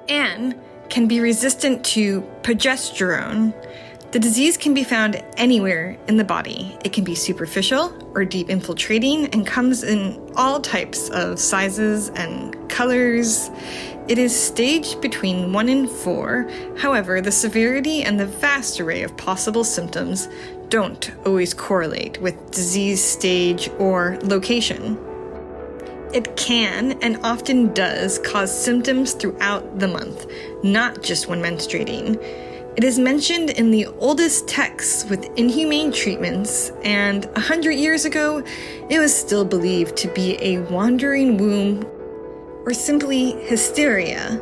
and can be resistant to progesterone. The disease can be found anywhere in the body. It can be superficial or deep infiltrating and comes in all types of sizes and colors. It is staged between 1 and 4. However, the severity and the vast array of possible symptoms don't always correlate with disease stage or location. It can and often does cause symptoms throughout the month, not just when menstruating. It is mentioned in the oldest texts with inhumane treatments, and 100 years ago, it was still believed to be a wandering womb or simply hysteria.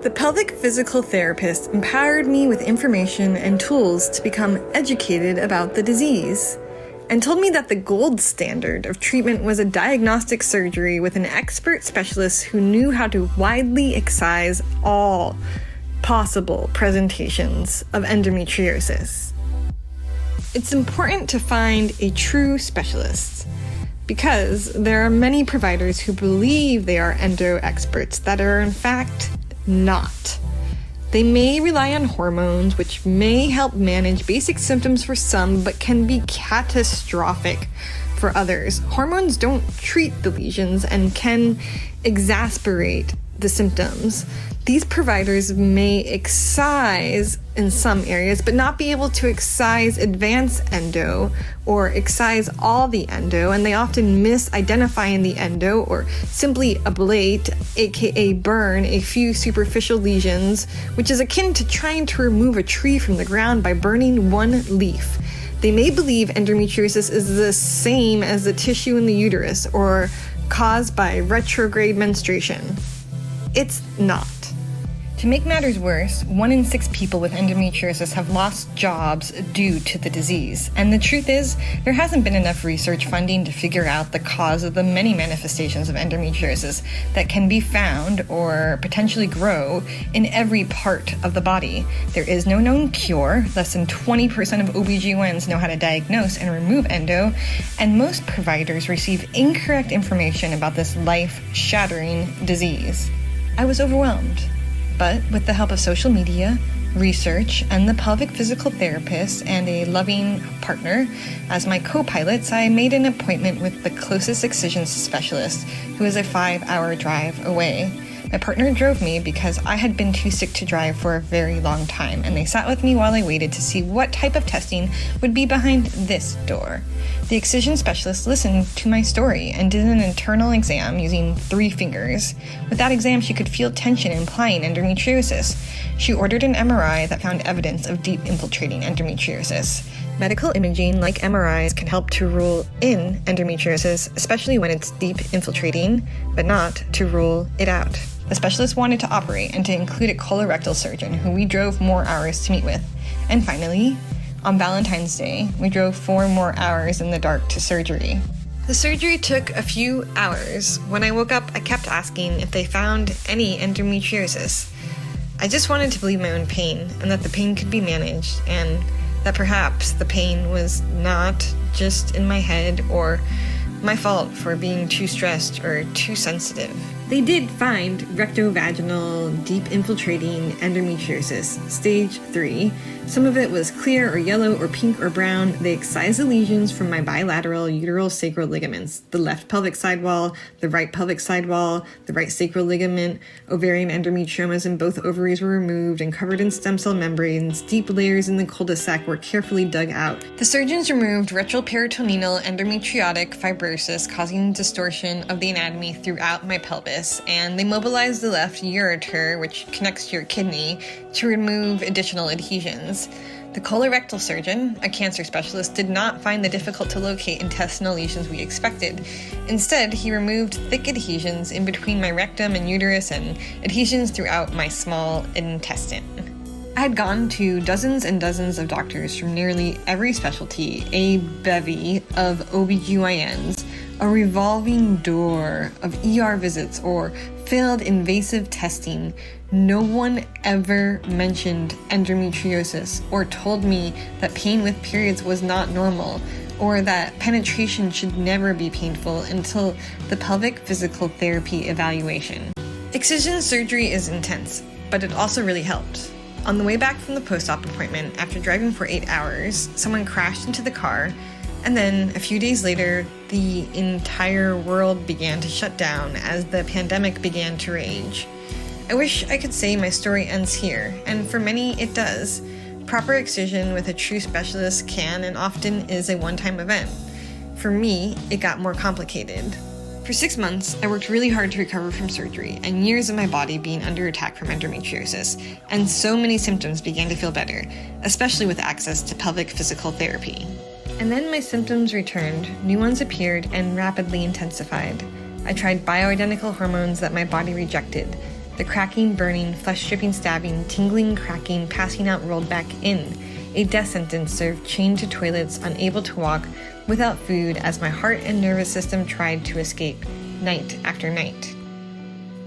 The pelvic physical therapist empowered me with information and tools to become educated about the disease, and told me that the gold standard of treatment was a diagnostic surgery with an expert specialist who knew how to widely excise all possible presentations of endometriosis. It's important to find a true specialist because there are many providers who believe they are endo experts that are in fact not. They may rely on hormones, which may help manage basic symptoms for some, but can be catastrophic for others. Hormones don't treat the lesions and can exacerbate the symptoms. These providers may excise in some areas, but not be able to excise advanced endo or excise all the endo, and they often misidentify in the endo or simply ablate, aka burn, a few superficial lesions, which is akin to trying to remove a tree from the ground by burning one leaf. They may believe endometriosis is the same as the tissue in the uterus or caused by retrograde menstruation. It's not. To make matters worse, 1 in 6 people with endometriosis have lost jobs due to the disease. And the truth is, there hasn't been enough research funding to figure out the cause of the many manifestations of endometriosis that can be found or potentially grow in every part of the body. There is no known cure. Less than 20% of OBGYNs know how to diagnose and remove endo, and most providers receive incorrect information about this life-shattering disease. I was overwhelmed. But with the help of social media, research, and the pelvic physical therapist and a loving partner as my co-pilots, I made an appointment with the closest excision specialist, who is a 5-hour drive away. My partner drove me because I had been too sick to drive for a very long time, and they sat with me while I waited to see what type of testing would be behind this door. The excision specialist listened to my story and did an internal exam using 3 fingers. With that exam, she could feel tension implying endometriosis. She ordered an MRI that found evidence of deep infiltrating endometriosis. Medical imaging, like MRIs, can help to rule in endometriosis, especially when it's deep infiltrating, but not to rule it out. The specialist wanted to operate and to include a colorectal surgeon who we drove more hours to meet with. And finally, on Valentine's Day, we drove 4 more hours in the dark to surgery. The surgery took a few hours. When I woke up, I kept asking if they found any endometriosis. I just wanted to believe my own pain and that the pain could be managed, and that perhaps the pain was not just in my head or my fault for being too stressed or too sensitive. They did find rectovaginal deep infiltrating endometriosis, stage 3. Some of it was clear or yellow or pink or brown. They excised the lesions from my bilateral uteral sacral ligaments, the left pelvic sidewall, the right pelvic sidewall, the right sacral ligament. Ovarian endometriomas in both ovaries were removed and covered in stem cell membranes. Deep layers in the cul-de-sac were carefully dug out. The surgeons removed retroperitoneal endometriotic fibrosis, causing distortion of the anatomy throughout my pelvis, and they mobilized the left ureter, which connects to your kidney, to remove additional adhesions. The colorectal surgeon, a cancer specialist, did not find the difficult-to-locate intestinal lesions we expected. Instead, he removed thick adhesions in between my rectum and uterus and adhesions throughout my small intestine. I had gone to dozens and dozens of doctors from nearly every specialty, a bevy of OBGYNs, a revolving door of ER visits or failed invasive testing. No one ever mentioned endometriosis or told me that pain with periods was not normal, or that penetration should never be painful until the pelvic physical therapy evaluation. Excision surgery is intense, but it also really helped. On the way back from the post-op appointment, after driving for 8 hours, someone crashed into the car, and then a few days later, the entire world began to shut down as the pandemic began to rage. I wish I could say my story ends here, and for many it does. Proper excision with a true specialist can and often is a one-time event. For me, it got more complicated. For 6 months, I worked really hard to recover from surgery and years of my body being under attack from endometriosis, and so many symptoms began to feel better, especially with access to pelvic physical therapy. And then my symptoms returned, new ones appeared, and rapidly intensified. I tried bioidentical hormones that my body rejected. The cracking, burning, flesh-stripping, stabbing, tingling, cracking, passing out rolled back in. A death sentence served chained to toilets, unable to walk, without food as my heart and nervous system tried to escape, night after night.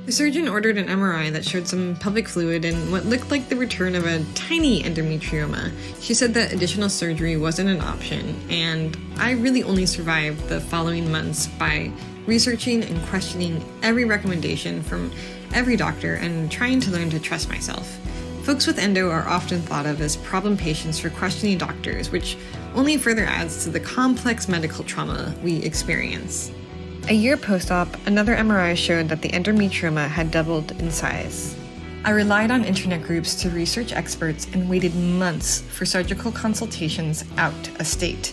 The surgeon ordered an MRI that showed some pelvic fluid and what looked like the return of a tiny endometrioma. She said that additional surgery wasn't an option, and I really only survived the following months by researching and questioning every recommendation from every doctor and trying to learn to trust myself. Folks with endo are often thought of as problem patients for questioning doctors, which only further adds to the complex medical trauma we experience. A year post-op, another MRI showed that the endometrioma had doubled in size. I relied on internet groups to research experts and waited months for surgical consultations out of state.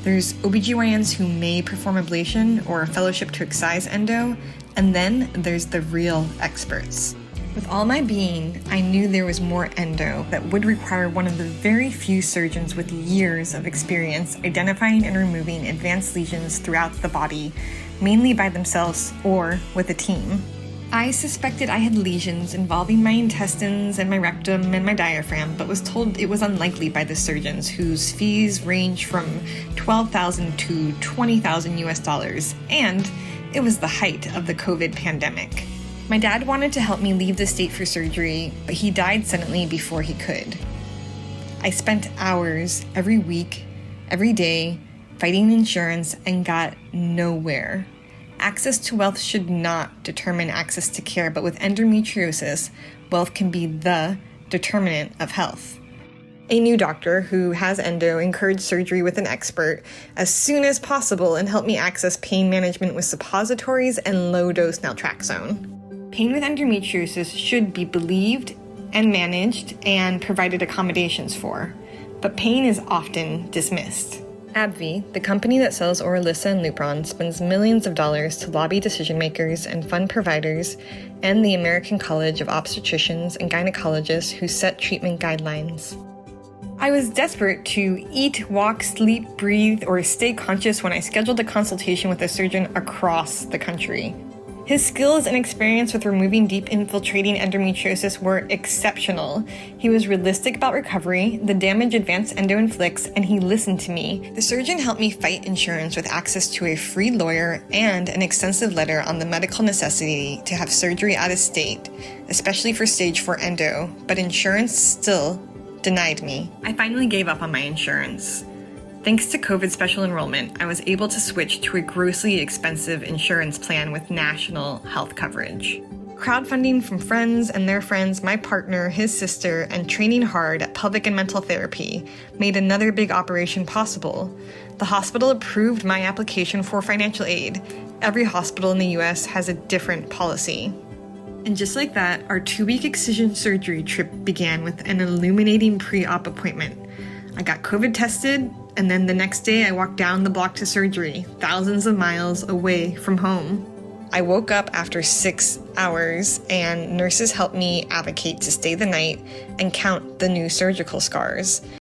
There's OBGYNs who may perform ablation or a fellowship to excise endo, and then there's the real experts. With all my being, I knew there was more endo that would require one of the very few surgeons with years of experience identifying and removing advanced lesions throughout the body, mainly by themselves or with a team. I suspected I had lesions involving my intestines and my rectum and my diaphragm, but was told it was unlikely by the surgeons, whose fees range from $12,000 to $20,000 US, and it was the height of the COVID pandemic. My dad wanted to help me leave the state for surgery, but he died suddenly before he could. I spent hours every week, every day, fighting insurance and got nowhere. Access to wealth should not determine access to care, but with endometriosis, wealth can be the determinant of health. A new doctor who has endo encouraged surgery with an expert as soon as possible and helped me access pain management with suppositories and low-dose naltrexone. Pain with endometriosis should be believed and managed and provided accommodations for, but pain is often dismissed. AbbVie, the company that sells Orilissa and Lupron, spends millions of dollars to lobby decision makers and fund providers and the American College of Obstetricians and Gynecologists who set treatment guidelines. I was desperate to eat, walk, sleep, breathe, or stay conscious when I scheduled a consultation with a surgeon across the country. His skills and experience with removing deep infiltrating endometriosis were exceptional. He was realistic about recovery, the damage advanced endo inflicts, and he listened to me. The surgeon helped me fight insurance with access to a free lawyer and an extensive letter on the medical necessity to have surgery out of state, especially for stage 4 endo, but insurance still denied me. I finally gave up on my insurance. Thanks to COVID special enrollment, I was able to switch to a grossly expensive insurance plan with national health coverage. Crowdfunding from friends and their friends, my partner, his sister, and training hard at pelvic and mental therapy made another big operation possible. The hospital approved my application for financial aid. Every hospital in the US has a different policy. And just like that, our 2-week excision surgery trip began with an illuminating pre-op appointment. I got COVID tested, and then the next day I walked down the block to surgery, thousands of miles away from home. I woke up after 6 hours, and nurses helped me advocate to stay the night and count the new surgical scars.